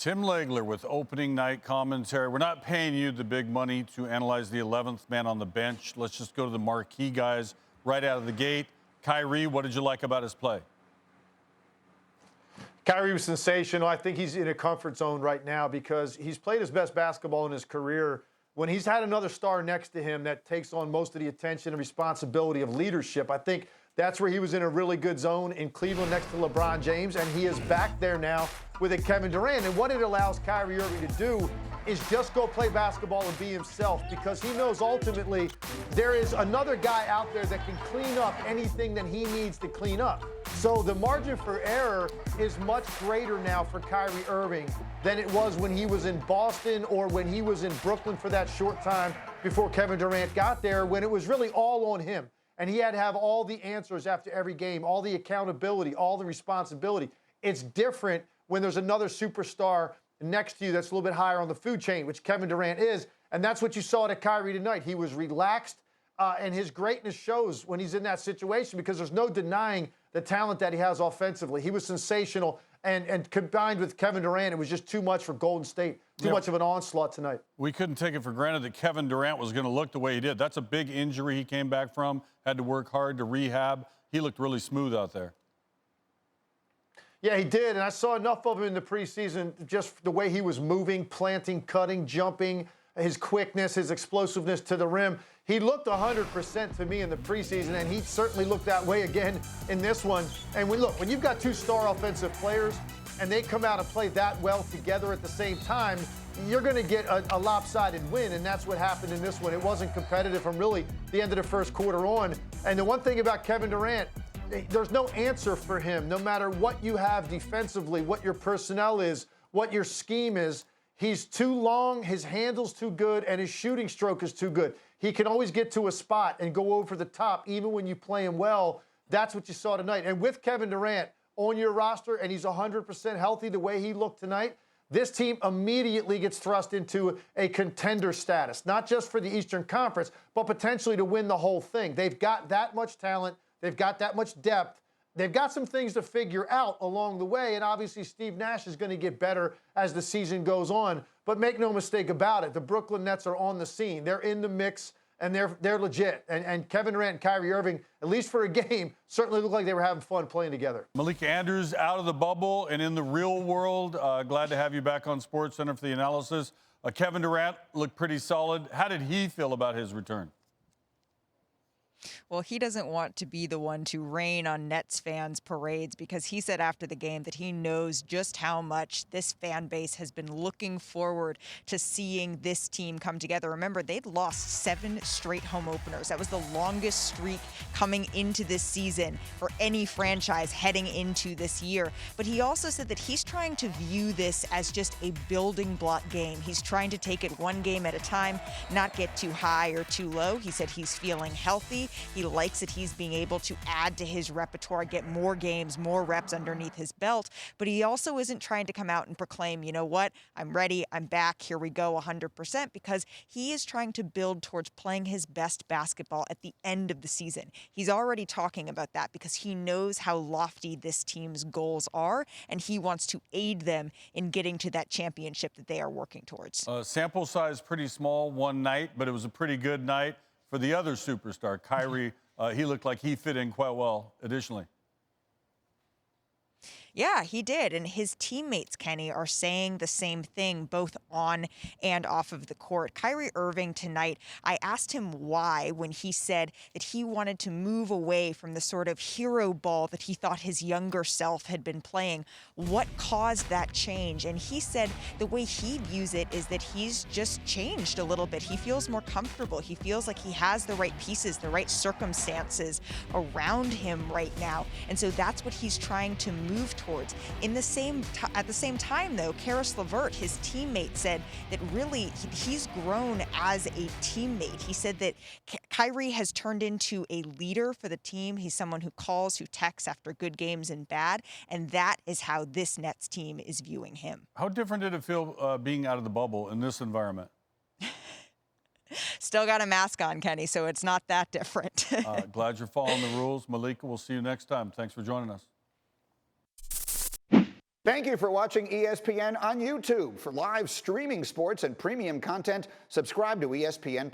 Tim Legler with opening night commentary. We're not paying you the big money to analyze the 11th man on the bench. Let's just go to the marquee guys right out of the gate. Kyrie, what did you like about his play? Kyrie was sensational. I think he's in a comfort zone right now because he's played his best basketball in his career when he's had another star next to him that takes on most of the attention and responsibility of leadership. I think that's where he was in a really good zone in Cleveland next to LeBron James, and he is back there now with a Kevin Durant. And what it allows Kyrie Irving to do is just go play basketball and be himself, because he knows ultimately there is another guy out there that can clean up anything that he needs to clean up. So the margin for error is much greater now for Kyrie Irving than it was when he was in Boston or when he was in Brooklyn for that short time before Kevin Durant got there, when it was really all on him. And he had to have all the answers after every game, all the accountability, all the responsibility. It's different when there's another superstar next to you that's a little bit higher on the food chain, which Kevin Durant is. And that's what you saw to Kyrie tonight. He was relaxed, and his greatness shows when he's in that situation, because there's no denying the talent that he has offensively. He was sensational, and combined with Kevin Durant, it was just too much for Golden State. Too much of an onslaught tonight. We couldn't take it for granted that Kevin Durant was going to look the way he did. That's a big injury he came back from, had to work hard to rehab. He looked really smooth out there. Yeah, he did, and I saw enough of him in the preseason, just the way he was moving, planting, cutting, jumping, his quickness, his explosiveness to the rim. He looked 100% to me in the preseason, and he certainly looked that way again in this one. And when you've got two star offensive players and they come out and play that well together at the same time, you're going to get a lopsided win, and that's what happened in this one. It wasn't competitive from really the end of the first quarter on. And the one thing about Kevin Durant, there's no answer for him. No matter what you have defensively, what your personnel is, what your scheme is, he's too long, his handle's too good, and his shooting stroke is too good. He can always get to a spot and go over the top, even when you play him well. That's what you saw tonight. And with Kevin Durant on your roster, and he's 100% healthy the way he looked tonight, this team immediately gets thrust into a contender status, not just for the Eastern Conference, but potentially to win the whole thing. They've got that much talent. They've got that much depth. They've got some things to figure out along the way, and obviously Steve Nash is going to get better as the season goes on. But make no mistake about it, the Brooklyn Nets are on the scene. They're in the mix, and they're legit. And Kevin Durant and Kyrie Irving, at least for a game, certainly looked like they were having fun playing together. Malika Andrews out of the bubble and in the real world. Glad to have you back on SportsCenter for the analysis. Kevin Durant looked pretty solid. How did he feel about his return? Well, he doesn't want to be the one to rain on Nets fans' parades, because he said after the game that he knows just how much this fan base has been looking forward to seeing this team come together. Remember, they'd lost 7 straight home openers. That was the longest streak coming into this season for any franchise heading into this year. But he also said that he's trying to view this as just a building block game. He's trying to take it one game at a time, not get too high or too low. He said he's feeling healthy. He likes that he's being able to add to his repertoire, get more games, more reps underneath his belt. But he also isn't trying to come out and proclaim, you know what, I'm ready, I'm back, here we go 100%, because he is trying to build towards playing his best basketball at the end of the season. He's already talking about that because he knows how lofty this team's goals are, and he wants to aid them in getting to that championship that they are working towards. Sample size pretty small one night, but it was a pretty good night for the other superstar, Kyrie. He looked like he fit in quite well additionally. Yeah, he did. And his teammates, Kenny, are saying the same thing, both on and off of the court. Kyrie Irving tonight, I asked him why when he said that he wanted to move away from the sort of hero ball that he thought his younger self had been playing. What caused that change? And he said the way he views it is that he's just changed a little bit. He feels more comfortable. He feels like he has the right pieces, the right circumstances around him right now. And so that's what he's trying to move towards. At the same time, though, Karis LeVert, his teammate, said that really he's grown as a teammate. He said that Kyrie has turned into a leader for the team. He's someone who calls, who texts after good games and bad, and that is how this Nets team is viewing him. How different did it feel being out of the bubble in this environment? Still got a mask on, Kenny, so it's not that different. Glad you're following the rules. Malika, we'll see you next time. Thanks for joining us. Thank you for watching ESPN on YouTube. For live streaming sports and premium content, subscribe to ESPN+.